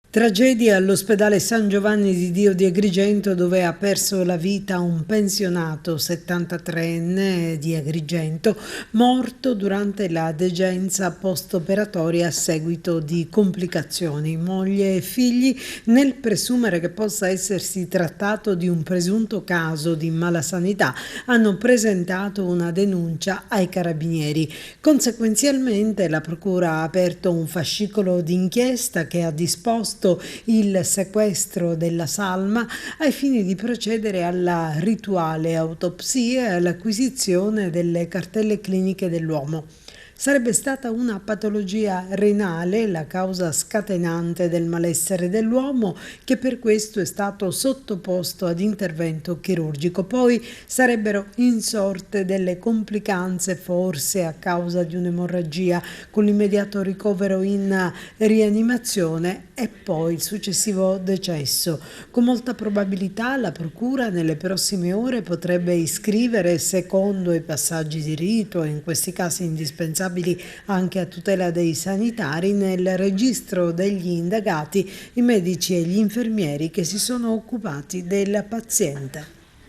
Tragedia all'ospedale San Giovanni di Dio di Agrigento, dove ha perso la vita un pensionato 73enne di Agrigento, morto durante la degenza post-operatoria a seguito di complicazioni. Moglie e figli, nel presumere che possa essersi trattato di un presunto caso di malasanità, hanno presentato una denuncia ai carabinieri. Conseguenzialmente la procura ha aperto un fascicolo d'inchiesta che ha disposto il sequestro della salma ai fini di procedere alla rituale autopsia e all'acquisizione delle cartelle cliniche dell'uomo. Sarebbe stata una patologia renale la causa scatenante del malessere dell'uomo, che per questo è stato sottoposto ad intervento chirurgico. Poi sarebbero insorte delle complicanze, forse a causa di un'emorragia, con l'immediato ricovero in rianimazione e poi il successivo decesso. Con molta probabilità la procura nelle prossime ore potrebbe iscrivere, secondo i passaggi di rito e in questi casi indispensabili anche a tutela dei sanitari, nel registro degli indagati i medici e gli infermieri che si sono occupati del paziente.